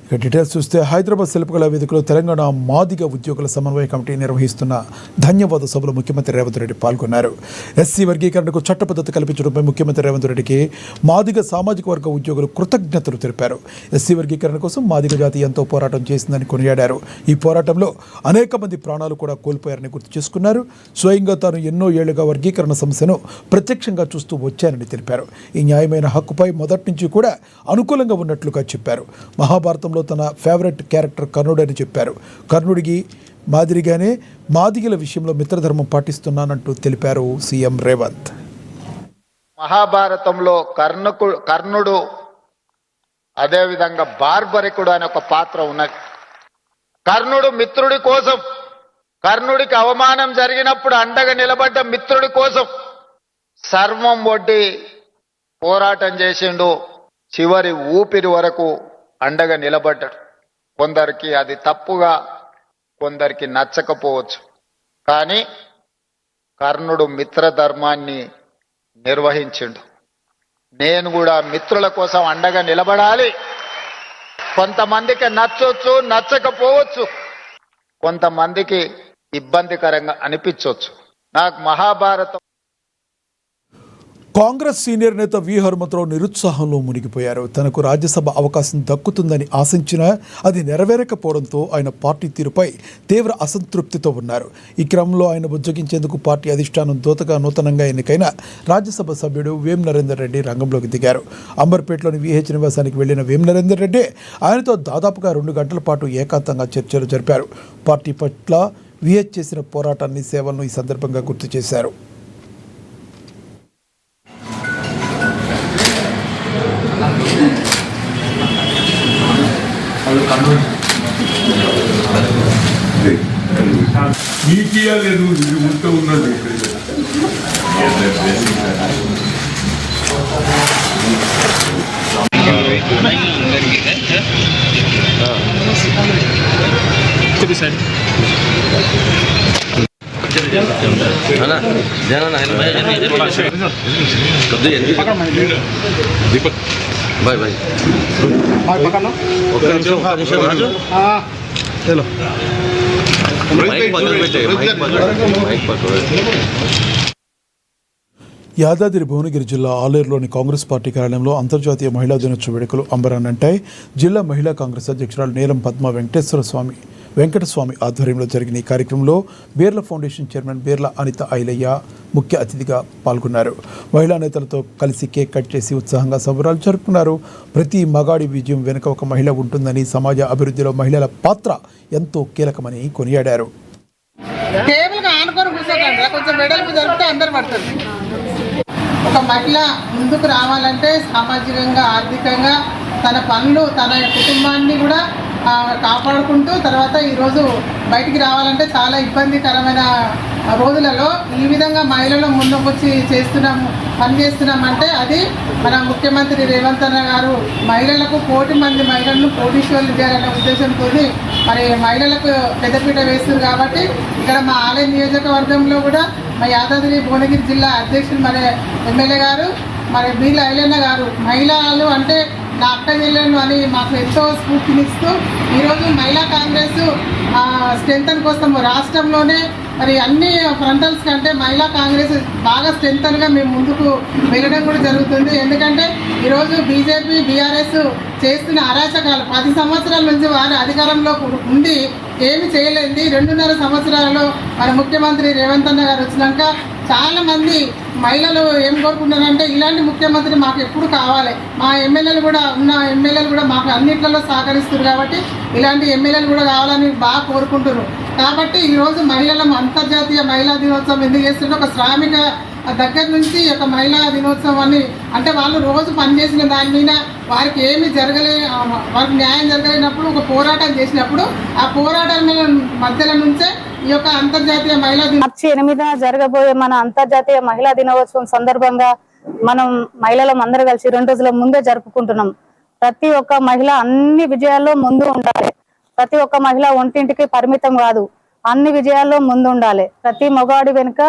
ఇక డీటెయిల్స్ చూస్తే హైదరాబాద్ శిల్పకళా వేదికలో తెలంగాణ మాదిగ ఉద్యోగుల సమన్వయ కమిటీ నిర్వహిస్తున్న ధన్యవాద సభలో ముఖ్యమంత్రి రేవంత్ రెడ్డి పాల్గొన్నారు. ఎస్సీ వర్గీకరణకు చట్టబద్ధత కల్పించడంపై ముఖ్యమంత్రి రేవంత్ రెడ్డికి మాదిగ సామాజిక వర్గ ఉద్యోగులు కృతజ్ఞతలు తెలిపారు. ఎస్సీ వర్గీకరణ కోసం మాదిగ జాతి ఎంతో పోరాటం చేసిందని కొనియాడారు. ఈ పోరాటంలో అనేక మంది ప్రాణాలు కూడా కోల్పోయారని గుర్తు చేసుకున్నారు. స్వయంగా తాను ఎన్నో ఏళ్లుగా వర్గీకరణ సమస్యను ప్రత్యక్షంగా చూస్తూ వచ్చానని తెలిపారు. ఈ న్యాయమైన హక్కుపై మొదటి నుంచి కూడా అనుకూలంగా ఉన్నట్లుగా చెప్పారు. మహాభారతంలో తన ఫేవరెట్ క్యారెక్టర్ కర్ణుడు అని చెప్పారు. కర్ణుడికి మాదిరిగానే మాదిగల విషయంలో మిత్రధర్మం పాటిస్తున్నానంటూ తెలిపారు సీఎం రేవంత్. మహాభారతంలో కర్ణుడు అదేవిధంగా బార్బరికుడు అనే ఒక పాత్ర ఉన్నది. కర్ణుడు మిత్రుడి కోసం, కర్ణుడికి అవమానం జరిగినప్పుడు అండగా నిలబడ్డ మిత్రుడి కోసం సర్వం ఒడ్డి పోరాటం చేసిండు. చివరి ఊపిరి వరకు అండగా నిలబడ్డాడు. కొందరికి అది తప్పుగా, కొందరికి నచ్చకపోవచ్చు. కానీ కర్ణుడు మిత్రధర్మాన్ని నిర్వహించిండు. నేను కూడా మిత్రుల కోసం అండగా నిలబడాలి. కొంతమందికి నచ్చొచ్చు, నచ్చకపోవచ్చు, కొంతమందికి ఇబ్బందికరంగా అనిపించవచ్చు. నాకు మహాభారతం. కాంగ్రెస్ సీనియర్ నేత వి హనుమంతరావు నిరుత్సాహంలో మునిగిపోయారు. తనకు రాజ్యసభ అవకాశం దక్కుతుందని ఆశించినా అది నెరవేరకపోవడంతో ఆయన పార్టీ తీరుపై తీవ్ర అసంతృప్తితో ఉన్నారు. ఈ క్రమంలో ఆయన ఉద్యోగించేందుకు పార్టీ అధిష్టానం దూతగా నూతనంగా ఎన్నికైన రాజ్యసభ సభ్యుడు వేం నరేందర్ రెడ్డి రంగంలోకి దిగారు. అంబర్పేటలోని విహెచ్ నివాసానికి వెళ్లిన వేం నరేందర్ రెడ్డి ఆయనతో దాదాపుగా 2 గంటల పాటు ఏకాంతంగా చర్చలు జరిపారు. పార్టీ పట్ల విహెచ్ చేసిన పోరాటాన్ని, సేవలను ఈ సందర్భంగా గుర్తు చేశారు. లేదు ఇది ఉంటే ఉన్నది. దీపక్ బాయ్ బాయ్ యాదాద్రి భువనగిరి జిల్లా ఆలేరులోని కాంగ్రెస్ పార్టీ కార్యాలయంలో అంతర్జాతీయ మహిళా దినోత్సవ వేడుకలు అంబరాన్నంటాయి. జిల్లా మహిళా కాంగ్రెస్ అధ్యక్షురాలు నీలం పద్మ వెంకటస్వామి ఆధ్వర్యంలో జరిగిన ఈ కార్యక్రమంలో బీర్ల ఫౌండేషన్ చైర్మన్ బీర్ల అనిత ఐలయ్య ముఖ్య అతిథిగా పాల్గొన్నారు. మహిళా నేతలతో కలిసి కేక్ కట్ చేసి ఉత్సాహంగా సంబరాలు జరుపుకున్నారు. ప్రతి మగాడి విజయం వెనుక ఒక మహిళ ఉంటుందని, సమాజ అభివృద్ధిలో మహిళల పాత్ర ఎంతో కీలకమని కొనియాడారు. ఒక మహిళ ముందుకు రావాలంటే సామాజికంగా, ఆర్థికంగా తన పనులు, తన కుటుంబాన్ని కూడా కాపాడుకుంటూ తర్వాత ఈరోజు బయటికి రావాలంటే చాలా ఇబ్బందికరమైన రోజులలో ఈ విధంగా మహిళలు ముందుకు వచ్చి పనిచేస్తున్నామంటే అది మన ముఖ్యమంత్రి రేవంత్ అన్న గారు మహిళలకు 1 కోటి మంది మహిళలను కోటీశ్వర్లు చేయాలనే ఉద్దేశంతో మరి మహిళలకు పెద్దపీట వేస్తుంది. కాబట్టి ఇక్కడ మా ఆలయ నియోజకవర్గంలో కూడా మా యాదాద్రి భువనగిరి జిల్లా అధ్యక్షులు మరి ఎమ్మెల్యే గారు మరి బీర్ల ఐలయ్య గారు మహిళలు అంటే నా అక్క చెల్లెలు అని మాకు ఎంతో స్ఫూర్తినిస్తూ ఈరోజు మహిళా కాంగ్రెస్ స్ట్రెంథన్ కోసం రాష్ట్రంలోనే మరి అన్ని ఫ్రంటల్స్ కంటే మహిళా కాంగ్రెస్ బాగా స్ట్రెంథన్గా మేము ముందుకు వెళ్ళడం కూడా జరుగుతుంది. ఎందుకంటే ఈరోజు బీజేపీ, బీఆర్ఎస్ చేస్తున్న అరాచకాలు 10 సంవత్సరాల నుంచి వారి అధికారంలో ఉండి ఏమి చేయలేంది 2.5 సంవత్సరాలలో మన ముఖ్యమంత్రి రేవంత్ అన్న గారు వచ్చినాక చాలామంది మహిళలు ఏం కోరుకుంటున్నారంటే ఇలాంటి ముఖ్యమంత్రి మాకు ఎప్పుడు కావాలి. మా ఎమ్మెల్యేలు కూడా మాకు అన్నిట్లలో సహకరిస్తున్నారు. కాబట్టి ఇలాంటి ఎమ్మెల్యేలు కూడా కావాలని బాగా కోరుకుంటున్నారు. కాబట్టి ఈరోజు మహిళల అంతర్జాతీయ మహిళా దినోత్సవం ఎందుకు చేస్తుంటే ఒక శ్రామిక దగ్గర నుంచి ఒక మహిళా దినోత్సవాన్ని అంటే వాళ్ళు రోజు పనిచేసిన దాని మీద వారికి ఏమి వారికి న్యాయం జరగలేనప్పుడు ఒక పోరాటం చేసినప్పుడు ఆ పోరాటం మధ్యలో నుంచే ఈ యొక్క అంతర్జాతీయ మహిళా మార్చి 8న జరగబోయే మన అంతర్జాతీయ మహిళా దినోత్సవం సందర్భంగా మనం మహిళలం అందరూ కలిసి 2 రోజుల ముందే జరుపుకుంటున్నాం. ప్రతి ఒక్క మహిళ అన్ని విజయాల్లో ముందు ఉండాలి. ప్రతి ఒక్క మహిళ ఒంటింటికి పరిమితం కాదు, అన్ని విజయాల్లో ముందు ఉండాలి. ప్రతి మగవాడి వెనుక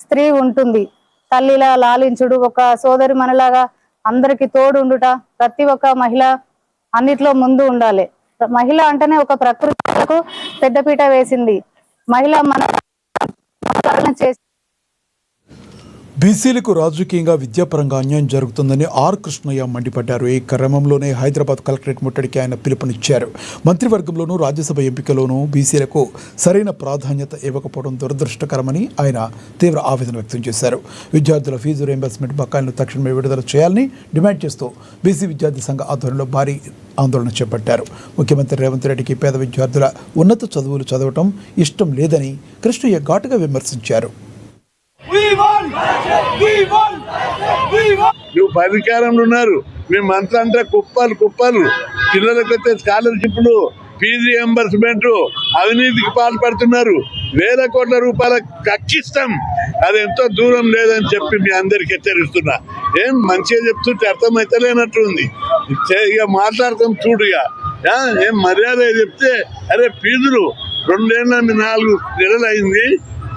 స్త్రీ ఉంటుంది. తల్లిలా లాలించుడు, ఒక సోదరి మనలాగా అందరికి తోడు ఉండుట, ప్రతి ఒక్క మహిళ అన్నిట్లో ముందు ఉండాలి. మహిళ అంటేనే ఒక ప్రకృతికు పెద్దపీట వేసింది. మహిళ మన చేసి బీసీలకు రాజకీయంగా విద్యాపరంగా అన్యాయం జరుగుతుందని ఆర్ కృష్ణయ్య మండిపడ్డారు. ఈ క్రమంలోనే హైదరాబాద్ కలెక్టరేట్ ముట్టడికి ఆయన పిలుపునిచ్చారు. మంత్రివర్గంలోనూ రాజ్యసభ ఎంపికలోనూ బీసీలకు సరైన ప్రాధాన్యత ఇవ్వకపోవడం దురదృష్టకరమని ఆయన తీవ్ర ఆవేదన వ్యక్తం చేశారు. విద్యార్థుల ఫీజు రీయింబర్స్మెంట్ బకాయిలను తక్షణమే విడుదల చేయాలని డిమాండ్ చేస్తూ బీసీ విద్యార్థి సంఘ ఆధ్వర్యంలో భారీ ఆందోళన చేపట్టారు. ముఖ్యమంత్రి రేవంత్ రెడ్డికి పేద విద్యార్థుల ఉన్నత చదువులు చదవటం ఇష్టం లేదని కృష్ణయ్య ఘాటుగా విమర్శించారు. నువ్వు అధికారంలో ఉన్నారు, మీ మంత్రి అంటే కుప్పలు కుప్పలు పిల్లలకు వచ్చే స్కాలర్షిప్లు, ఫీజు రియంబర్స్మెంట్, అవినీతికి పాల్పడుతున్నారు. వేల కోట్ల రూపాయల కక్కిస్తాం, అది ఎంతో దూరం లేదని చెప్పి మీ అందరికి హెచ్చరిస్తున్నా. ఏం మంచిగా చెప్తుంటే అర్థమైతే లేనట్టుంది. ఇక మాట్లాడతాం చూడు. ఇక ఏం మర్యాద చెప్తే అరే ఫీజులు 2 ఏళ్ళ 4 నెలలు అయింది,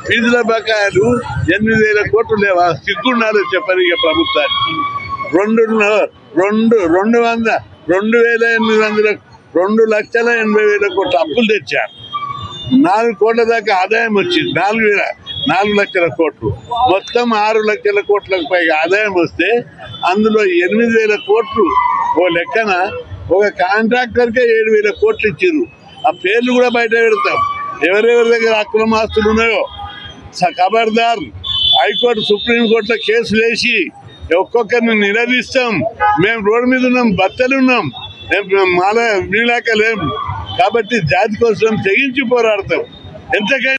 ఫీజుల బకాయిలు 8,000 కోట్లు లేవా? సిగ్గుండాలి చెప్పని ఇక ప్రభుత్వానికి. 2,800,000 కోట్లు అప్పులు తెచ్చారు. 4 కోట్ల దాకా ఆదాయం వచ్చింది. 4 లక్షల కోట్లు, మొత్తం 6 లక్షల కోట్లకు పైగా ఆదాయం వస్తే అందులో 8,000 కోట్లు ఓ లెక్కన ఒక కాంట్రాక్టర్కే 7,000 కోట్లు ఇచ్చారు. ఆ పేర్లు కూడా బయట పెడతాం. ఎవరెవరి దగ్గర అక్రమాస్తులు ఉన్నాయో ఖబర్దార్. హైకోర్టు సుప్రీంకోర్టులో కేసులు వేసి ఒక్కొక్కరిని నిలదీస్తాం. మేము రోడ్డు మీద ఉన్నాం, బత్తలు ఉన్నాం, మీలాక లేం. కాబట్టి జాతి కోసం తెగించి పోరాడతాం ఎంతకైనా.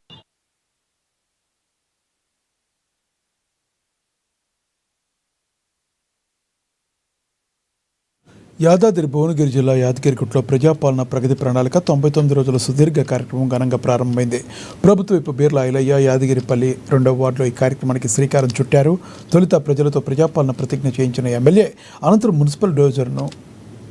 యాదాద్రి భువనగిరి జిల్లా యాదగిరిగుట్టలో ప్రజాపాలన ప్రగతి ప్రణాళిక 99 రోజుల సుదీర్ఘ కార్యక్రమం ఘనంగా ప్రారంభమైంది. ప్రభుత్వ వైపు బీర్లా ఐలయ్య యాదగిరిపల్లి 2వ వార్డులో ఈ కార్యక్రమానికి శ్రీకారం చుట్టారు. తొలుత ప్రజలతో ప్రజాపాలన ప్రతిజ్ఞ చేయించిన ఎమ్మెల్యే అనంతరం మున్సిపల్ డోజర్ను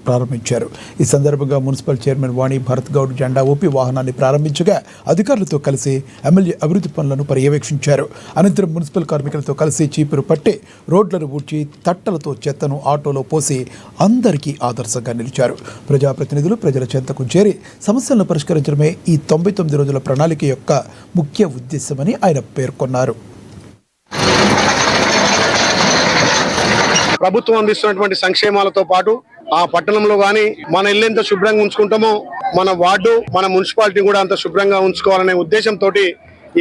ప్రారంభించారు. ఈ సందర్భంగా మున్సిపల్ చైర్మన్ వాణి భరత్ గౌడ్ జెండా ఊపి వాహనాన్ని ప్రారంభించగా అధికారులతో కలిసి ఎమ్మెల్యే అభివృద్ధి పనులను పర్యవేక్షించారు. అనంతరం మున్సిపల్ కార్మికులతో కలిసి చీపురు పట్టి రోడ్లను ఊడ్చి తట్టలతో చెత్తను ఆటోలో పోసి అందరికీ ఆదర్శంగా నిలిచారు. ప్రజాప్రతినిధులు ప్రజల చెంతకు చేరి సమస్యలను పరిష్కరించడమే ఈ 99 రోజుల ప్రణాళిక యొక్క ముఖ్య ఉద్దేశమని ఆయన పేర్కొన్నారు. ప్రభుత్వం అందిస్తున్నటువంటి సంక్షేమాలతో పాటు ఆ పట్టణంలో గాని మన ఇల్లు ఎంత శుభ్రంగా ఉంచుకుంటామో మన వార్డు, మన మున్సిపాలిటీ కూడా అంత శుభ్రంగా ఉంచుకోవాలనే ఉద్దేశంతో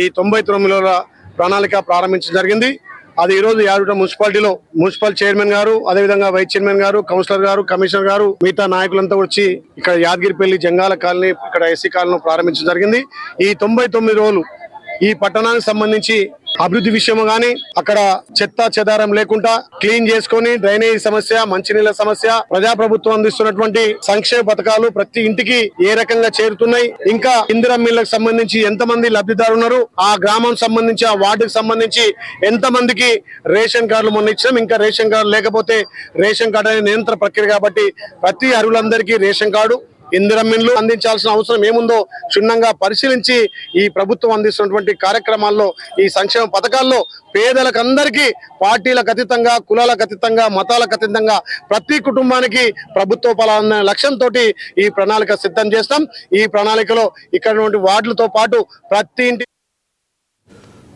ఈ 99 రోజుల ప్రణాళిక ప్రారంభించడం జరిగింది. అది ఈ రోజు యాదగిరిగుట్ట మున్సిపాలిటీలో మున్సిపల్ చైర్మన్ గారు, అదేవిధంగా వైస్ చైర్మన్ గారు, కౌన్సిలర్ గారు, కమిషనర్ గారు, మిగతా నాయకులంతా వచ్చి ఇక్కడ యాదగిరిపల్లి జంగాల కాలనీ, ఇక్కడ ఎస్సీ కాలనీ ప్రారంభించడం జరిగింది. ఈ 99 రోజులు ఈ పట్టణానికి సంబంధించి అభివృద్ధి విషయం గానీ, అక్కడ చెత్త చెదారం లేకుండా క్లీన్ చేసుకొని డ్రైనేజీ సమస్య, మంచినీళ్ళ సమస్య, ప్రజాప్రభుత్వం అందిస్తున్నటువంటి సంక్షేమ పథకాలు ప్రతి ఇంటికి ఏ రకంగా చేరుతున్నాయి, ఇంకా ఇందిరమ్మిళ్ళకు సంబంధించి ఎంతమంది లబ్ధిదారు ఉన్నారు, ఆ గ్రామం సంబంధించి ఆ వార్డుకు సంబంధించి ఎంతమందికి రేషన్ కార్డులు మొన్న ఇచ్చినాం, ఇంకా రేషన్ కార్డు లేకపోతే రేషన్ కార్డు అనేది నిరంతర ప్రక్రియ కాబట్టి ప్రతి అర్హులందరికీ రేషన్ కార్డు, ఇందిరమ్మిళ్ళు అందించాల్సిన అవసరం ఏముందో క్షుణ్ణంగా పరిశీలించి ఈ ప్రభుత్వం అందిస్తున్నటువంటి కార్యక్రమాల్లో, ఈ సంక్షేమ పథకాల్లో పేదలకు అందరికీ పార్టీలకు అతీతంగా, కులాలకు అతీతంగా, మతాలకు అతీతంగా ప్రతి కుటుంబానికి ప్రభుత్వ ఫలాలన్న లక్ష్యంతో ఈ ప్రణాళిక సిద్ధం చేస్తాం. ఈ ప్రణాళికలో ఇక్కడ వార్డులతో పాటు ప్రతి ఇంటి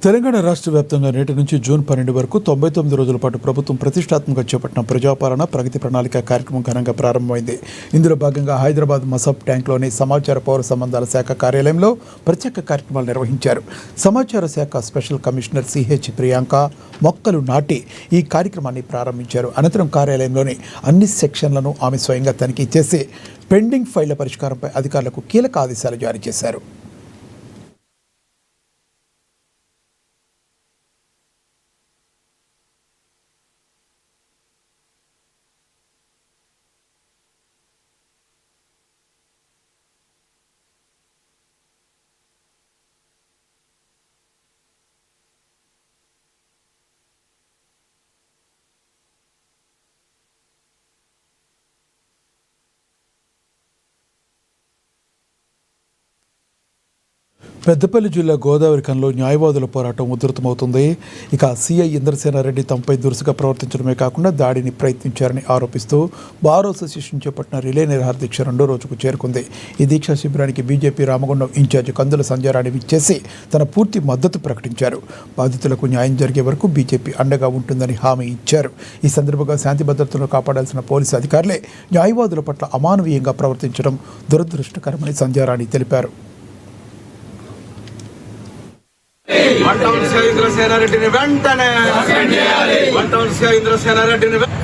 తెలంగాణ రాష్ట్ర వ్యాప్తంగా నేటి నుంచి జూన్ 12 వరకు 99 రోజుల పాటు ప్రభుత్వం ప్రతిష్టాత్మకంగా చేపట్టిన ప్రజాపాలన ప్రగతి ప్రణాళిక కార్యక్రమం ఘనంగా ప్రారంభమైంది. ఇందులో భాగంగా హైదరాబాద్ మసబ్ ట్యాంక్లోని సమాచార పౌర సంబంధాల శాఖ కార్యాలయంలో ప్రత్యేక కార్యక్రమాలు నిర్వహించారు. సమాచార శాఖ స్పెషల్ కమిషనర్ సిహెచ్ ప్రియాంక మొక్కలు నాటి ఈ కార్యక్రమాన్ని ప్రారంభించారు. అనంతరం కార్యాలయంలోని అన్ని సెక్షన్లను ఆమె స్వయంగా తనిఖీ చేసి పెండింగ్ ఫైళ్ల పరిష్కారంపై అధికారులకు కీలక ఆదేశాలు జారీ చేశారు. పెద్దపల్లి జిల్లా గోదావరిఖనిలో న్యాయవాదుల పోరాటం ఉధృతమవుతుంది. ఇక సీఐ ఇంద్రసేనారెడ్డి తమపై దురుసుగా ప్రవర్తించడమే కాకుండా దాడిని ప్రయత్నించారని ఆరోపిస్తూ బార్ అసోసియేషన్ చేపట్టిన రిలే నిరాహార దీక్ష 2వ రోజుకు చేరుకుంది. ఈ దీక్షా శిబిరానికి బీజేపీ రామగుండం ఇన్ఛార్జి కందుల సంజయరాణి విచ్చేసి తన పూర్తి మద్దతు ప్రకటించారు. బాధితులకు న్యాయం జరిగే వరకు బీజేపీ అండగా ఉంటుందని హామీ ఇచ్చారు. ఈ సందర్భంగా శాంతి భద్రతలను కాపాడాల్సిన పోలీసు అధికారులే న్యాయవాదుల పట్ల అమానవీయంగా ప్రవర్తించడం దురదృష్టకరమని సంజయరాణి తెలిపారు.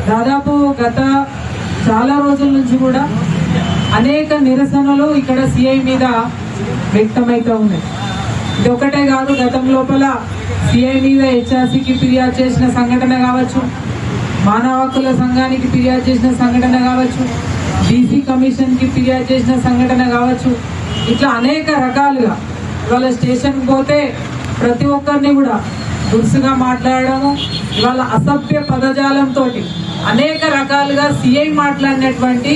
దాదాపు గత చాలా రోజుల నుంచి కూడా అనేక నిరసనలు ఇక్కడ సిఐ మీద వ్యక్తమైతే ఉన్నాయి. ఇది ఒకటే కాదు, గతం లోపల సిఐ మీద హెచ్ఆర్సీకి ఫిర్యాదు చేసిన సంఘటన కావచ్చు, మానవ హక్కుల సంఘానికి ఫిర్యాదు చేసిన సంఘటన కావచ్చు, బీసీ కమిషన్కి ఫిర్యాదు చేసిన సంఘటన కావచ్చు. ఇట్లా అనేక రకాలుగా ఇవాళ స్టేషన్కి పోతే ప్రతి ఒక్కరిని కూడా దురుసుగా మాట్లాడడము, ఇవాళ అసభ్య పదజాలంతో అనేక రకాలుగా సిఐ మాట్లాడినటువంటి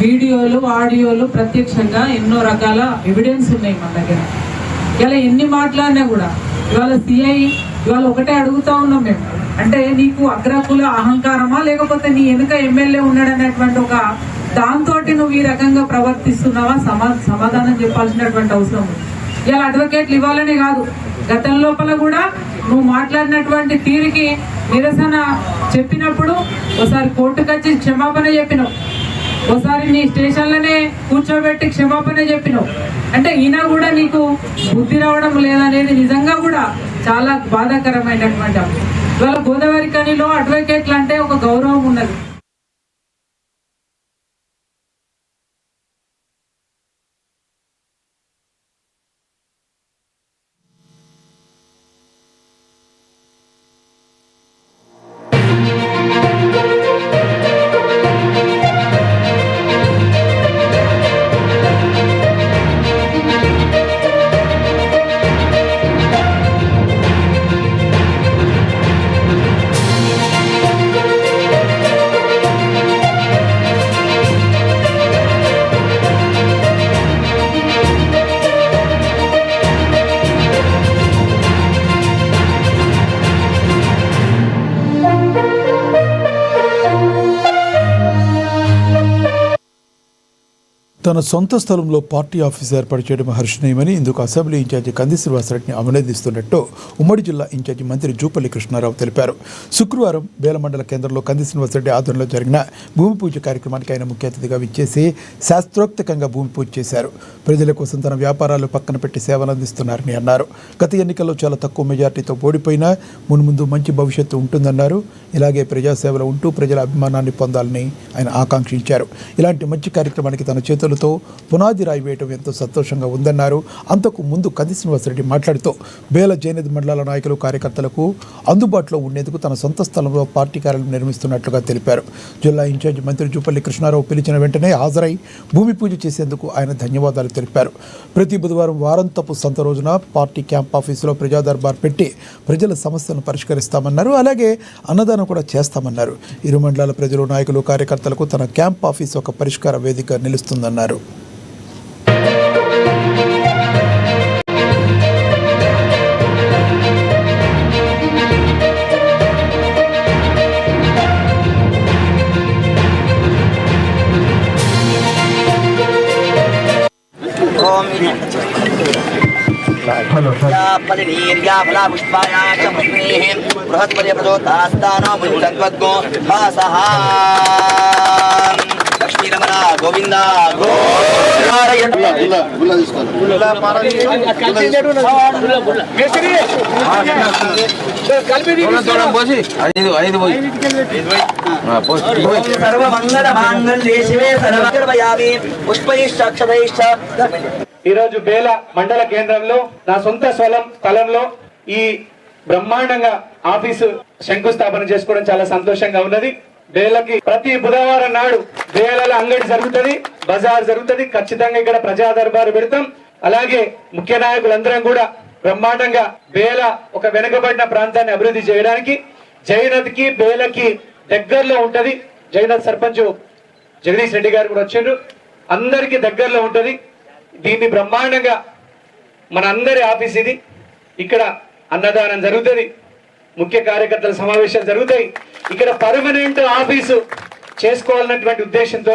వీడియోలు, ఆడియోలు ప్రత్యక్షంగా ఎన్నో రకాల ఎవిడెన్స్ ఉన్నాయి మన దగ్గర. ఇలా ఎన్ని మాట్లాడినా కూడా ఇవాళ సిఐ ఇవాళ ఒకటే అడుగుతా ఉన్నాం మేము, అంటే నీకు అగ్రకుల అహంకారమా లేకపోతే నీ వెనుక ఎమ్మెల్యే ఉన్నాడనేటువంటి ఒక దాంతో నువ్వు ఈ రకంగా ప్రవర్తిస్తున్నావా? సమాధానం చెప్పాల్సినటువంటి అవసరం ఉంది. ఇలా అడ్వకేట్లు ఇవ్వాలనే కాదు, గతం లోపల కూడా నువ్వు మాట్లాడినటువంటి తీరుకి నిరసన చెప్పినప్పుడు ఒకసారి కోర్టుకు వచ్చి క్షమాపణ చెప్పినావు, ఒకసారి నీ స్టేషన్లోనే కూర్చోబెట్టి క్షమాపణ చెప్పినావు. అంటే ఈయన కూడా నీకు బుద్ధి రావడం లేదనేది నిజంగా కూడా చాలా బాధాకరమైనటువంటి అంశం. ఇవాళ గోదావరిఖనిలో అడ్వకేట్లు అంటే ఒక గౌరవం ఉన్నది. తన సొంత స్థలంలో పార్టీ ఆఫీస్ ఏర్పాటు చేయడం హర్షణీయమని, ఇందుకు అసెంబ్లీ ఇన్ఛార్జి కంది శ్రీనివాసరెడ్డిని అభినందిస్తున్నట్టు ఉమ్మడి జిల్లా ఇన్ఛార్జి మంత్రి జూపల్లి కృష్ణారావు తెలిపారు. శుక్రవారం బేల మండల కేంద్రంలో కంది శ్రీనివాసరెడ్డి ఆధ్వర్యంలో జరిగిన భూమి పూజ కార్యక్రమానికి ఆయన ముఖ్య అతిథిగా విచ్చేసి శాస్త్రోక్తంగా భూమి పూజ చేశారు. ప్రజల కోసం తన వ్యాపారాలు పక్కన పెట్టి సేవలు అందిస్తున్నారని అన్నారు. గత ఎన్నికల్లో చాలా తక్కువ మెజార్టీతో ఓడిపోయినా మున్ముందు మంచి భవిష్యత్తు ఉంటుందన్నారు. ఇలాగే ప్రజాసేవలో ఉంటూ ప్రజల అభిమానాన్ని పొందాలని ఆయన ఆకాంక్షించారు. ఇలాంటి మంచి కార్యక్రమానికి తన చేతులతో పునాది రాయి వేయడం ఎంతో సంతోషంగా ఉందన్నారు. అంతకు ముందు కంది శ్రీనివాసరెడ్డి మాట్లాడుతూ బేల జైనద్ మండలాల నాయకులు కార్యకర్తలకు అందుబాటులో ఉండేందుకు తన సొంత స్థలంలో పార్టీ కార్యాలయం నిర్మిస్తున్నట్లుగా తెలిపారు. జిల్లా ఇన్ఛార్జి మంత్రి జూపల్లి కృష్ణారావు పిలిచిన వెంటనే హాజరై భూమి పూజ చేసేందుకు ఆయన ధన్యవాదాలు తెలిపారు. ప్రతి బుధవారం వారంతపు సంత రోజున పార్టీ క్యాంప్ ఆఫీసులో ప్రజా దర్బార్ పెట్టి ప్రజల సమస్యలను పరిష్కరిస్తామన్నారు. అలాగే అన్నదానం కూడా చేస్తామన్నారు. ఇరు మండలాల ప్రజలు, నాయకులు, కార్యకర్తలకు తన క్యాంప్ ఆఫీస్ ఒక పరిష్కార వేదిక నిలుస్తుందన్నారు. గోవింద ఈరోజు బేల మండల కేంద్రంలో నా సొంత స్థలంలో ఈ బ్రహ్మాండంగా ఆఫీసు శంకుస్థాపన చేసుకోవడం చాలా సంతోషంగా ఉన్నది. బేలకి ప్రతి బుధవారం నాడు బేలల అంగడి జరుగుతుంది, బజార్ జరుగుతుంది. ఖచ్చితంగా ఇక్కడ ప్రజా దర్బారు పెడతాం. అలాగే ముఖ్య నాయకులందరం కూడా బ్రహ్మాండంగా బేల ఒక వెనుకబడిన ప్రాంతాన్ని అభివృద్ధి చేయడానికి జైనద్కి బేలకి దగ్గరలో ఉంటది. జైనద్ సర్పంచ్ జగదీష్ రెడ్డి గారు కూడా వచ్చారు. అందరికి దగ్గరలో ఉంటది. దీన్ని బ్రహ్మాండంగా మన అందరి ఆఫీస్ ఇది. ఇక్కడ అన్నదానం జరుగుతుంది, ముఖ్య కార్యకర్తల సమావేశాలు జరుగుతాయి. ఇక్కడ పర్మనెంట్ ఆఫీసు చేసుకోవాలన్నటువంటి ఉద్దేశంతో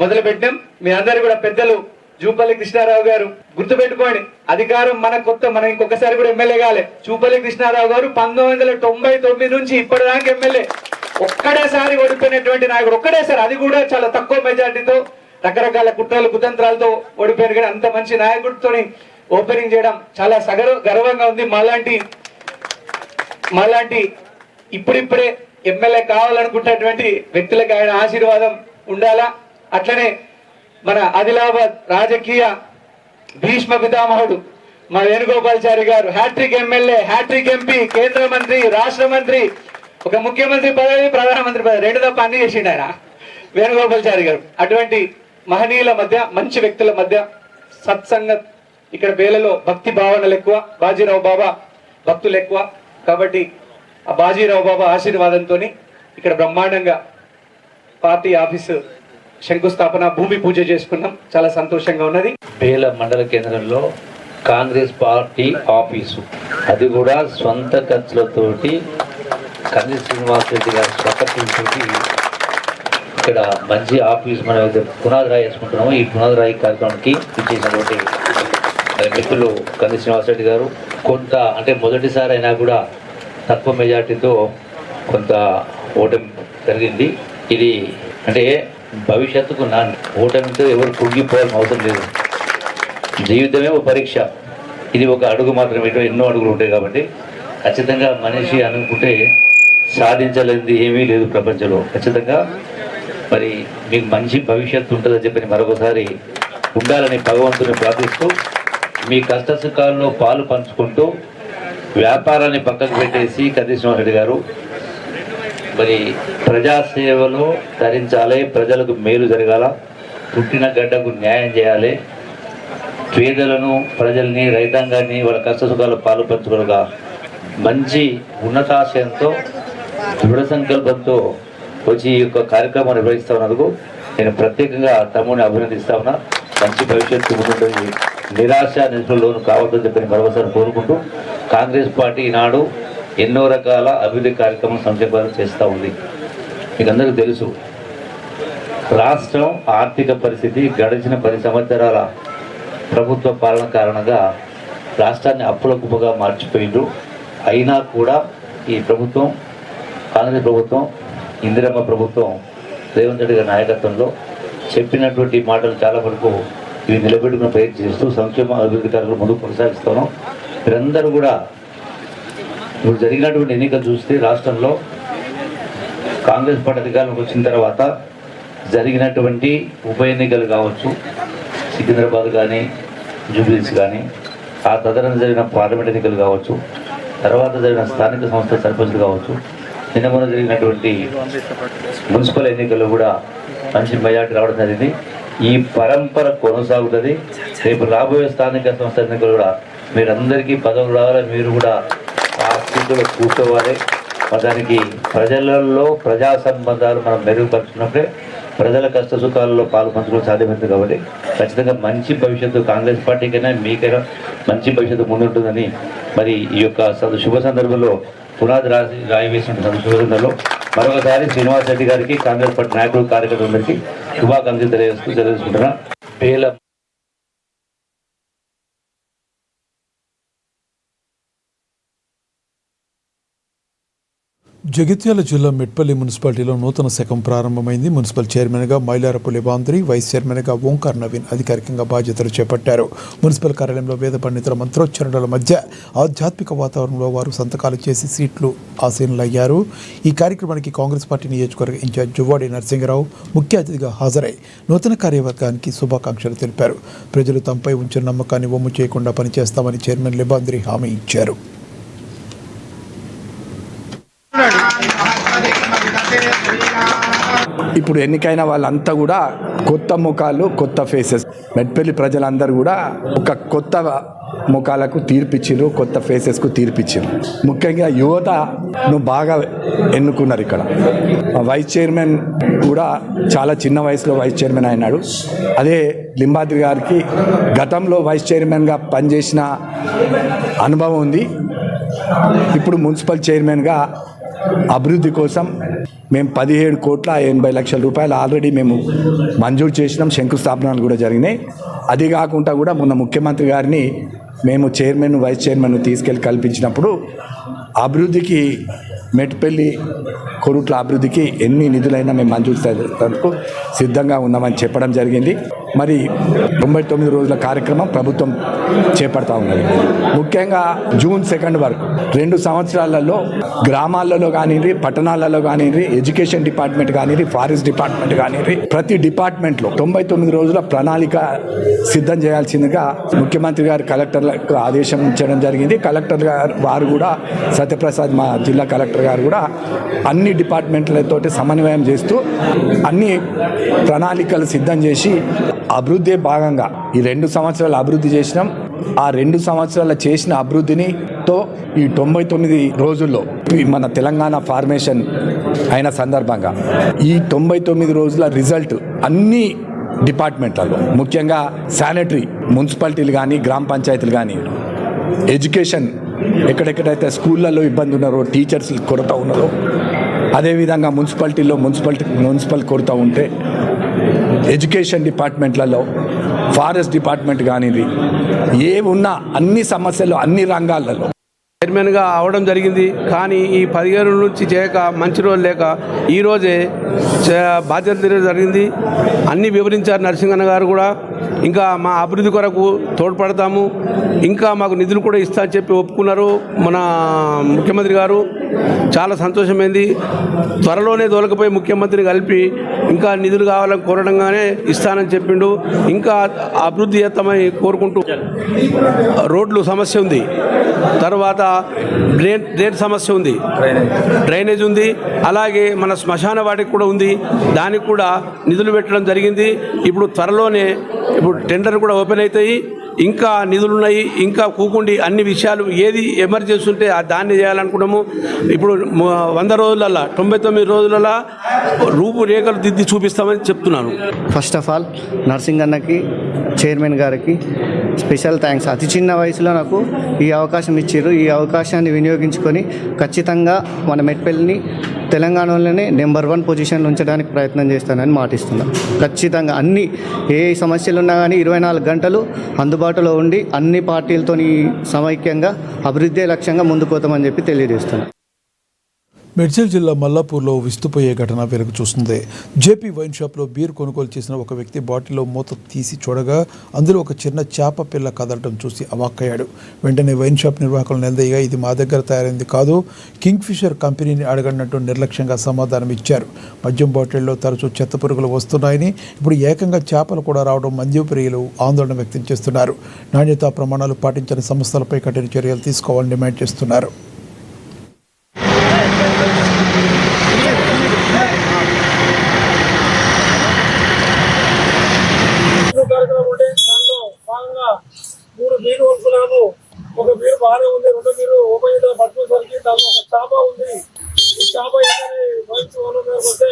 మొదలుపెట్టాం. మీ అందరు కూడా పెద్దలు జూపల్లి కృష్ణారావు గారు గుర్తుపెట్టుకోండి, అధికారం మన ఇంకొకసారి కూడా ఎమ్మెల్యే కాలే. జూపల్లి కృష్ణారావు గారు 1999 నుంచి ఇప్పటిదాకా ఎమ్మెల్యే. ఒక్కడేసారి ఓడిపోయినటువంటి నాయకుడు, ఒక్కడేసారి, అది కూడా చాలా తక్కువ మెజార్టీతో, రకరకాల కుట్రలు కుతంత్రాలతో ఓడిపోయారు. కానీ అంత మంచి నాయకుడితో ఓపెనింగ్ చేయడం చాలా గర్వంగా ఉంది. మాలాంటి ఇప్పుడిప్పుడే ఎమ్మెల్యే కావాలనుకుంటున్నటువంటి వ్యక్తులకు ఆయన ఆశీర్వాదం ఉండాలా. అట్లనే మన ఆదిలాబాద్ రాజకీయ భీష్మ పితామహుడు మా వేణుగోపాల్చారి గారు, హ్యాట్రిక్ ఎమ్మెల్యే, హ్యాట్రిక్ ఎంపీ, కేంద్ర మంత్రి, రాష్ట్ర మంత్రి, ఒక ముఖ్యమంత్రి పదవి, ప్రధానమంత్రి పదవి, 2 తప్ప అన్ని చేసిండు ఆయన వేణుగోపాల్చారి గారు. అటువంటి మహనీయుల మధ్య, మంచి వ్యక్తుల మధ్య సత్సంగత్. ఇక్కడ బేలలో భక్తి భావనలు ఎక్కువ, బాజీరావు బాబా భక్తులు ఎక్కువ. కాబట్టి ఆ బాజీరావు బాబా ఆశీర్వాదంతో ఇక్కడ బ్రహ్మాండంగా పార్టీ ఆఫీసు శంకుస్థాపన, భూమి పూజ చేసుకున్నాం. చాలా సంతోషంగా ఉన్నది. బేల మండల కేంద్రంలో కాంగ్రెస్ పార్టీ ఆఫీసు, అది కూడా స్వంత ఖర్చులతోటి కంది శ్రీనివాస్ రెడ్డి గారి స్వకర్తలతోటి ఇక్కడ మంచి ఆఫీస్ మనం పునాది రాయి వేసుకుంటున్నాము. ఈ పునాది రాయి కార్యక్రమానికి ఇచ్చేసినటువంటి మిత్రులు కంది శ్రీనివాస్ రెడ్డి గారు కొంత, అంటే మొదటిసారి అయినా కూడా తక్కువ మెజార్టీతో కొంత ఓటమి జరిగింది. ఇది అంటే భవిష్యత్తుకు ఓటమితో ఎవరు కుంగిపోవాల్సిన అవసరం లేదు. జీవితమే ఒక పరీక్ష, ఇది ఒక అడుగు మాత్రమే, ఎన్నో అడుగులు ఉంటాయి. కాబట్టి ఖచ్చితంగా మనిషి అనుకుంటే సాధించలేనిది ఏమీ లేదు ప్రపంచంలో. ఖచ్చితంగా మరి మీకు మంచి భవిష్యత్తు ఉంటుందని చెప్పి మరొకసారి ఉండాలని భగవంతుని ప్రార్థిస్తూ, మీ కష్ట సుఖాల్లో పాలు పంచుకుంటూ వ్యాపారాన్ని పక్కకు పెట్టేసి కంది శ్రీనివాస్ రెడ్డి గారు మరి ప్రజాసేవలో ధరించాలి, ప్రజలకు మేలు జరగాల, పుట్టిన గడ్డకు న్యాయం చేయాలి, పేదలను, ప్రజల్ని, రైతాంగాన్ని వాళ్ళ కష్ట సుఖాలు పాలు పంచుకోగా మంచి ఉన్నతాశయంతో, దృఢ సంకల్పంతో వచ్చి ఈ యొక్క కార్యక్రమాన్ని నిర్వహిస్తా ఉన్నందుకు నేను ప్రత్యేకంగా తమ్ముడిని అభినందిస్తా ఉన్నా. మంచి భవిష్యత్తు ముందుంటుంది, నిరాశ నిస్పృహలోను కావద్దని చెప్పి మరోసారి కోరుకుంటూ, కాంగ్రెస్ పార్టీ ఈనాడు ఎన్నో రకాల అభివృద్ధి కార్యక్రమం సంక్షేమాలు చేస్తూ ఉంది. మీకు అందరికీ తెలుసు, రాష్ట్రం ఆర్థిక పరిస్థితి గడిచిన 10 సంవత్సరాల ప్రభుత్వ పాలన కారణంగా రాష్ట్రాన్ని అప్పుల కుప్పగా మార్చిపోయిండ్రు. అయినా కూడా ఈ ప్రభుత్వం, కాంగ్రెస్ ప్రభుత్వం, ఇందిరమ్మ ప్రభుత్వం, రేవంత్ రెడ్డి గారి నాయకత్వంలో చెప్పినటువంటి మాటలు చాలా వరకు ఇవి నిలబెట్టుకుని ప్రయత్నం చేస్తూ సంక్షేమ అభివృద్ధి కార్యక్రమం ముందుకు కొనసాగిస్తాను. మీరందరూ కూడా ఇప్పుడు జరిగినటువంటి ఎన్నికలు చూస్తే రాష్ట్రంలో కాంగ్రెస్ పార్టీ అధికారంలోకి వచ్చిన తర్వాత జరిగినటువంటి ఉప ఎన్నికలు కావచ్చు, సికింద్రాబాద్ కానీ, జూబ్లీస్ కానీ, ఆ తదనంతరం జరిగిన పార్లమెంట్ ఎన్నికలు కావచ్చు, తర్వాత జరిగిన స్థానిక సంస్థల సర్పంచ్లు కావచ్చు, నిన్న మొన్న జరిగినటువంటి మున్సిపల్ ఎన్నికల్లో కూడా మంచి మెజార్టీ రావడం జరిగింది. ఈ పరంపర కొనసాగుతుంది. రేపు రాబోయే స్థానిక సంస్థల ఎన్నికలు కూడా మీరందరికీ పదవులు రావాలి, మీరు కూడా ఆ స్థితిలో కూర్చోవాలి. దానికి ప్రజలలో ప్రజా సంబంధాలు మనం మెరుగుపరుచుకున్నప్పుడే ప్రజల కష్ట సుఖాలలో పాలు పంచుకోవడం సాధ్యమవుతుంది. కాబట్టి ఖచ్చితంగా మంచి భవిష్యత్తు కాంగ్రెస్ పార్టీకైనా మీకైనా మంచి భవిష్యత్తు ముందుంటుందని మరి ఈ యొక్క శుభ సందర్భంలో పునాది రాయి వేసిన శుభ సందర్భంలో మరొకసారి శ్రీనివాస్ రెడ్డి గారికి, కాంగ్రెస్ పార్టీ నాయకులు, కార్యకర్తలందరికీ శుభాకాంక్షలు తెలియజేసుకుంటున్నా. పేల జగిత్యాల జిల్లా మెట్పల్లి మున్సిపాలిటీలో నూతన శకం ప్రారంభమైంది. మున్సిపల్ చైర్మన్గా మైలారపు లేబాంద్రి, వైస్ చైర్మన్గా ఓంకార్ నవీన్ అధికారికంగా బాధ్యతలు చేపట్టారు. మున్సిపల్ కార్యాలయంలో వేద పండితుల మంత్రోచ్చరణల మధ్య ఆధ్యాత్మిక వాతావరణంలో వారు సంతకాలు చేసి సీట్లు ఆసీనులయ్యారు. ఈ కార్యక్రమానికి కాంగ్రెస్ పార్టీ నియోజకవర్గ ఇన్ఛార్జ్ జువ్వాడి నరసింహరావు ముఖ్య అతిథిగా హాజరై నూతన కార్యవర్గానికి శుభాకాంక్షలు తెలిపారు. ప్రజలు తమపై ఉంచిన నమ్మకాన్ని వమ్ము చేయకుండా పనిచేస్తామని చైర్మన్ లేబాంద్రి హామీ ఇచ్చారు. ఇప్పుడు ఎన్నికైన వాళ్ళంతా కూడా కొత్త ముఖాలు, కొత్త ఫేసెస్. మెట్పల్లి ప్రజలందరూ కూడా ఒక కొత్త ముఖాలకు తీర్పిచ్చిర్రు, కొత్త ఫేసెస్కు తీర్పిచ్చిర్రు. ముఖ్యంగా యువతను బాగా ఎన్నుకున్నారు. ఇక్కడ వైస్ చైర్మన్ కూడా చాలా చిన్న వయసులో వైస్ చైర్మన్ అయినాడు. అదే లింబాద్రి గారికి గతంలో వైస్ చైర్మన్గా పనిచేసిన అనుభవం ఉంది. ఇప్పుడు మున్సిపల్ చైర్మన్గా అభివృద్ధి కోసం మేము 17,80,00,000 రూపాయలు ఆల్రెడీ మేము మంజూరు చేసినాం. శంకుస్థాపనలు కూడా జరిగినాయి. అది కాకుండా కూడా మొన్న ముఖ్యమంత్రి గారిని మేము చైర్మన్, వైస్ చైర్మన్ తీసుకెళ్ళి కల్పించినప్పుడు అభివృద్ధికి, మెట్పల్లి కొరుట్ల అభివృద్ధికి ఎన్ని నిధులైనా మేము మంజూరు చేయడానికి సిద్ధంగా ఉన్నామని చెప్పడం జరిగింది. మరి 99 రోజుల కార్యక్రమం ప్రభుత్వం చేపడతా ఉన్నది. ముఖ్యంగా జూన్ 2 వరకు 2 సంవత్సరాలలో గ్రామాలలో కానివ్వండి, పట్టణాలలో కానివ్వండి, ఎడ్యుకేషన్ డిపార్ట్మెంట్ కానివ్వండి, ఫారెస్ట్ డిపార్ట్మెంట్ కానివ్వండి, ప్రతి డిపార్ట్మెంట్లో 99 రోజుల ప్రణాళిక సిద్ధం చేయాల్సిందిగా ముఖ్యమంత్రి గారు కలెక్టర్లకు ఆదేశించడం జరిగింది. కలెక్టర్ గారు వారు కూడా సత్యప్రసాద్, మా జిల్లా కలెక్టర్ గారు కూడా అన్ని డిపార్ట్మెంట్లతో సమన్వయం చేస్తూ అన్ని ప్రణాళికలు సిద్ధం చేసి అభివృద్ధి భాగంగా ఈ 2 సంవత్సరాలు అభివృద్ధి చేసినాం. ఆ 2 సంవత్సరాల చేసిన అభివృద్ధినితో ఈ 99 రోజుల్లో మన తెలంగాణ ఫార్మేషన్ అయిన సందర్భంగా ఈ 99 రోజుల రిజల్ట్ అన్ని డిపార్ట్మెంట్లలో, ముఖ్యంగా శానిటరీ, మున్సిపాలిటీలు కానీ, గ్రామ పంచాయతీలు కానీ, ఎడ్యుకేషన్, ఎక్కడెక్కడైతే స్కూళ్ళల్లో ఇబ్బంది ఉన్నారో, టీచర్స్ కొరత ఉన్నారో, అదేవిధంగా మున్సిపాలిటీలో మున్సిపల్ కొరత ఉంటే, ఎడ్యుకేషన్ డిపార్ట్మెంట్లలో, ఫారెస్ట్ డిపార్ట్మెంట్ కానిది, ఏమున్నా అన్ని సమస్యలు అన్ని రంగాలలో చైర్మన్గా అవడం జరిగింది. కానీ ఈ 15 నుంచి చేయక మంచి రోజు లేక ఈరోజే బాధ్యత తీరడం జరిగింది. అన్నీ వివరించారు నరసింహన్న గారు కూడా. ఇంకా మా అభివృద్ధి కొరకు తోడ్పడతాము, ఇంకా మాకు నిధులు కూడా ఇస్తా అని చెప్పి ఒప్పుకున్నారు మన ముఖ్యమంత్రి గారు. చాలా సంతోషమైంది. త్వరలోనే దొరకపోయి ముఖ్యమంత్రిని కలిపి ఇంకా నిధులు కావాలని కోరడంగానే ఇస్తానని చెప్పిండు. ఇంకా అభివృద్ధి చేస్తామని కోరుకుంటూ, రోడ్లు సమస్య ఉంది, తర్వాత డ్రైన్ సమస్య ఉంది, డ్రైనేజ్ ఉంది, అలాగే మన శ్మశాన వాటికి కూడా ఉంది. దానికి కూడా నిధులు పెట్టడం జరిగింది. ఇప్పుడు త్వరలోనే టెండర్ కూడా ఓపెన్ అవుతాయి. ఇంకా నిధులున్నాయి. ఇంకా కూకుండి అన్ని విషయాలు ఏది ఎమర్జెన్సీ ఉంటే దాన్ని చేయాలనుకున్నాము. ఇప్పుడు 100 రోజులల్లా, 99 రోజులల్లా రూపురేఖలు దిద్ది చూపిస్తామని చెప్తున్నాను. ఫస్ట్ ఆఫ్ ఆల్ నర్సింగన్నకి, చైర్మన్ గారికి స్పెషల్ థ్యాంక్స్. అతి చిన్న వయసులో నాకు ఈ అవకాశం ఇచ్చారు. ఈ అవకాశాన్ని వినియోగించుకొని ఖచ్చితంగా మన మెట్పల్లిని తెలంగాణలోనే నెంబర్ 1 పొజిషన్లో ఉంచడానికి ప్రయత్నం చేస్తానని మాటిస్తున్నాను. ఖచ్చితంగా అన్ని ఏ సమస్యలు ఉన్నా కానీ 24 గంటలు అందుబాటులో ఉండి అన్ని పార్టీలతో సమైక్యంగా అభివృద్ధి లక్ష్యంగా ముందుకు పోతామని చెప్పి తెలియజేస్తున్నాను. మేడ్చల్ జిల్లా మల్లాపూర్లో విస్తుపోయే ఘటన వెలుగు చూస్తుంది. జేపీ వైన్ షాప్లో బీర్ కొనుగోలు చేసిన ఒక వ్యక్తి బాటిల్లో మూత తీసి చూడగా అందులో ఒక చిన్న చేప పిల్ల కదలటం చూసి అవాక్కయ్యాడు. వెంటనే వైన్ షాప్ నిర్వాహకులు నిలదీయగా ఇది మా దగ్గర తయారైంది కాదు, కింగ్ ఫిషర్ కంపెనీని అడగనట్టు నిర్లక్ష్యంగా సమాధానం ఇచ్చారు. మద్యం బాటిల్లో తరచూ చెత్త పురుగులు వస్తున్నాయని, ఇప్పుడు ఏకంగా చేపలు కూడా రావడం మద్యప్రియులు ఆందోళన వ్యక్తం చేస్తున్నారు. నాణ్యతా ప్రమాణాలు పాటించని సంస్థలపై కఠిన చర్యలు తీసుకోవాలని డిమాండ్ చేస్తున్నారు. మూడు బీరు కొనుక్కున్నాము. ఒక బీరు బాగానే ఉంది, రెండో బీరు ఓపెన్ చేసిన పట్టుకునేసరికి దాంట్లో ఒక చేప ఉంది. ఈ చేప ఏంటని వస్తే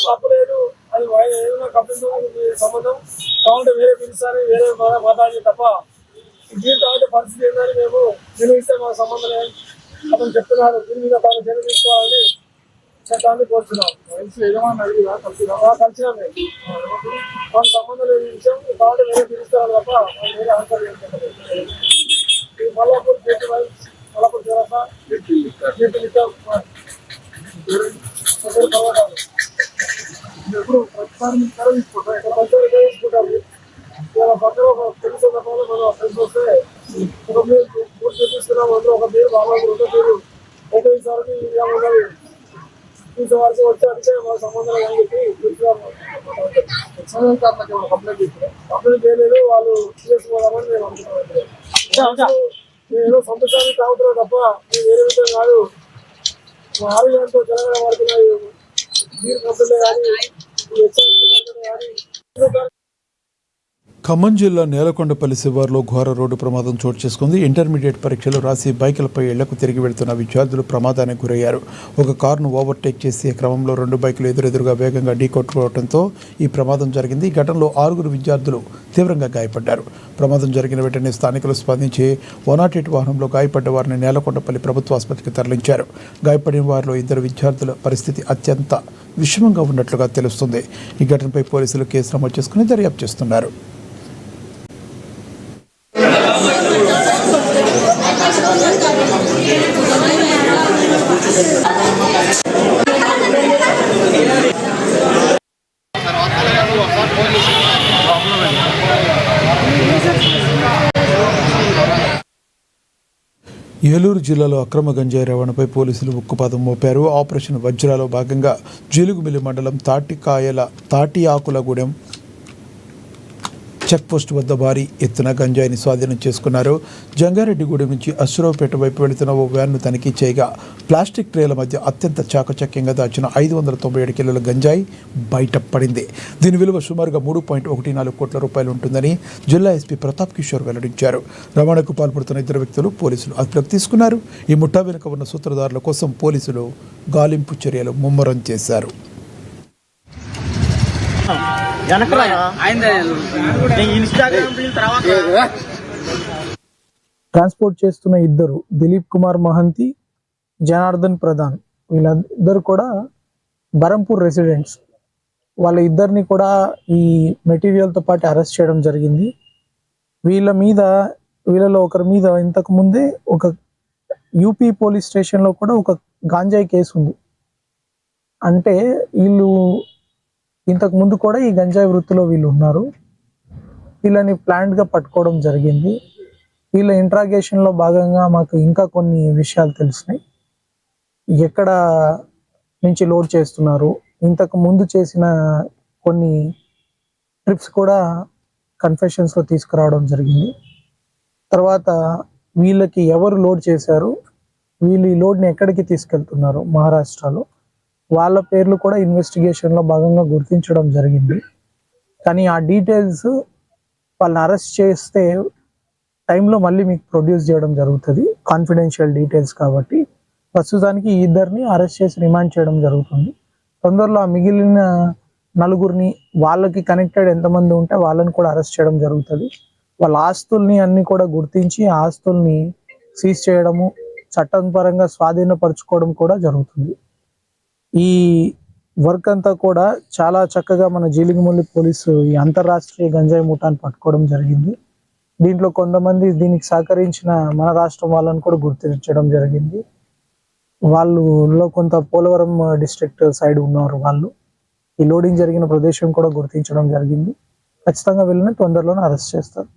తప్పలేదు, అది ఏదైనా కంపెనీ సంబంధం కావాలంటే వేరే పిలుస్తారని వేరే మాట్లాడి తప్ప బీరు తాగితే పరిస్థితి ఏంటని మేము నిర్వహిస్తే మాకు సంబంధం లేదు అతను చెప్తున్నారు. దీని మీద తాను చర్య తీసుకోవాలని చట్టాన్ని కోరుతున్నాం. కలిసినా మాకు సంబంధం లేని విషయం కాబట్టి వేరే పిలుస్తారు తప్ప వేరే answer Mallapur JP wine, Mallapur జరసా, జేపీ ఇప్పుడు ప్రతిసారి మీకు సెలవు తీసుకుంటాం. ఇక్కడ పంచాయతీ తీసుకుంటాము. ఇలా పక్కన ఒక తెలిసిన తప్పలో మనం కలిసి వస్తే ఒక మీరు 3 తీసుకున్నాం. అందులో ఒక పేరు బాబా, రెండో పేరు ఒకసారికి ఉన్నది తీసేవారికి వచ్చారంటే వాళ్ళ సంబంధం అని చెప్పి కంప్లైంట్ చేయలేదు. వాళ్ళు చేసుకోవాలని మేము అనుకుంటున్నాం. ఏదో సంతోషాన్ని తాగుతున్నాం తప్ప వేరే విధంగా కాదు. ఆరోగ్యంతో తెలంగాణ పడుతున్నాయి బీర్ కంపెనీలే కానీ ఈ ఎక్సైజ్ డిపార్ట్మెంట్ కానీ ఖమ్మం జిల్లా నేలకొండపల్లి శివార్లో ఘోర రోడ్డు ప్రమాదం చోటు చేసుకుంది. ఇంటర్మీడియట్ పరీక్షలు రాసి బైకులపై ఇళ్లకు తిరిగి వెళ్తున్న విద్యార్థులు ప్రమాదానికి గురయ్యారు. ఒక కారును ఓవర్టేక్ చేసే క్రమంలో 2 బైకులు ఎదురెదురుగా వేగంగా ఢీకొట్టుకోవడంతో ఈ ప్రమాదం జరిగింది. ఈ ఘటనలో 6 విద్యార్థులు తీవ్రంగా గాయపడ్డారు. ప్రమాదం జరిగిన వెంటనే స్థానికులు స్పందించి 108 వాహనంలో గాయపడ్డ వారిని నేలకొండపల్లి ప్రభుత్వ ఆసుపత్రికి తరలించారు. గాయపడిన వారిలో 2 విద్యార్థుల పరిస్థితి అత్యంత విషమంగా ఉన్నట్లుగా తెలుస్తుంది. ఈ ఘటనపై పోలీసులు కేసు నమోదు చేసుకుని దర్యాప్తు చేస్తున్నారు. ఏలూరు జిల్లాలో అక్రమ గంజాయి రవాణాపై పోలీసులు ఉక్కుపాదం మోపారు. ఆపరేషన్ వజ్రాలో భాగంగా జీలుగుమిల్లి మండలం తాటిఆకులగూడెం చెక్పోస్ట్ వద్ద భారీ ఎత్తున గంజాయిని స్వాధీనం చేసుకున్నారు. జంగారెడ్డిగూడెం నుంచి అశ్వరావుపేట వైపు వెళుతున్న ఓ వ్యాన్ను తనిఖీ చేయగా ప్లాస్టిక్ ట్రేల మధ్య అత్యంత చాకచక్యంగా దాచిన 597 కిలోల గంజాయి బయటపడింది. దీని విలువ సుమారుగా 3.14 కోట్ల రూపాయలు ఉంటుందని జిల్లా ఎస్పీ ప్రతాప్ కిషోర్ వెల్లడించారు. రవాణాకు పాల్పడుతున్న 2 వ్యక్తులు పోలీసులు అదుపులోకి తీసుకున్నారు. ఈ ముఠా వెనుక ఉన్న సూత్రధారుల కోసం పోలీసులు గాలింపు చర్యలు ముమ్మరం చేశారు. ట్రాన్స్పోర్ట్ చేస్తున్న 2 దిలీప్ కుమార్ మహంతి, జనార్దన్ ప్రధాన్, వీళ్ళిద్దరు కూడా బరంపూర్ రెసిడెంట్స్. వాళ్ళ ఇద్దరిని కూడా ఈ మెటీరియల్తో పాటు అరెస్ట్ చేయడం జరిగింది. వీళ్ళలో ఒకరి మీద ఇంతకు ముందే ఒక యూపీ పోలీస్ స్టేషన్లో కూడా ఒక గాంజాయి కేసు ఉంది. అంటే వీళ్ళు ఇంతకు ముందు కూడా ఈ గంజాయి వృత్తిలో వీళ్ళు ఉన్నారు. వీళ్ళని ప్లాంట్గా పట్టుకోవడం జరిగింది. వీళ్ళ ఇంట్రాగేషన్లో భాగంగా మాకు ఇంకా కొన్ని విషయాలు తెలిసినాయి. ఎక్కడ నుంచి లోడ్ చేస్తున్నారు, ఇంతకు ముందు చేసిన కొన్ని ట్రిప్స్ కూడా కన్ఫెషన్స్లో తీసుకురావడం జరిగింది. తర్వాత వీళ్ళకి ఎవరు లోడ్ చేశారు, వీళ్ళు ఈ లోడ్ని ఎక్కడికి తీసుకెళ్తున్నారు, మహారాష్ట్రలో వాళ్ళ పేర్లు కూడా ఇన్వెస్టిగేషన్లో భాగంగా గుర్తించడం జరిగింది. కానీ ఆ డీటెయిల్స్ వాళ్ళని అరెస్ట్ చేస్తే టైంలో మళ్ళీ మీకు ప్రొడ్యూస్ చేయడం జరుగుతుంది, కాన్ఫిడెన్షియల్ డీటెయిల్స్ కాబట్టి. ప్రస్తుతానికి ఈ 2 అరెస్ట్ చేసి రిమాండ్ చేయడం జరుగుతుంది. తొందరలో ఆ మిగిలిన 4 వాళ్ళకి కనెక్టెడ్ ఎంతమంది ఉంటే వాళ్ళని కూడా అరెస్ట్ చేయడం జరుగుతుంది. వాళ్ళ ఆస్తుల్ని అన్ని కూడా గుర్తించి ఆస్తుల్ని సీజ్ చేయడము, చట్టపరంగా స్వాధీనపరచుకోవడం కూడా జరుగుతుంది. ఈ వర్క్ అంతా కూడా చాలా చక్కగా మన జీలిగిమల్లి పోలీసు ఈ అంతర్రాష్ట్రీయ గంజాయి ముఠాన్ని పట్టుకోవడం జరిగింది. దీంట్లో కొంతమంది దీనికి సహకరించిన మన రాష్ట్రం వాళ్ళని కూడా గుర్తించడం జరిగింది. వాళ్ళలో కొంత పోలవరం డిస్ట్రిక్ట్ సైడ్ ఉన్నారు. వాళ్ళు ఈ లోడింగ్ జరిగిన ప్రదేశం కూడా గుర్తించడం జరిగింది. ఖచ్చితంగా వీళ్ళని తొందరలోనే అరెస్ట్ చేస్తారు.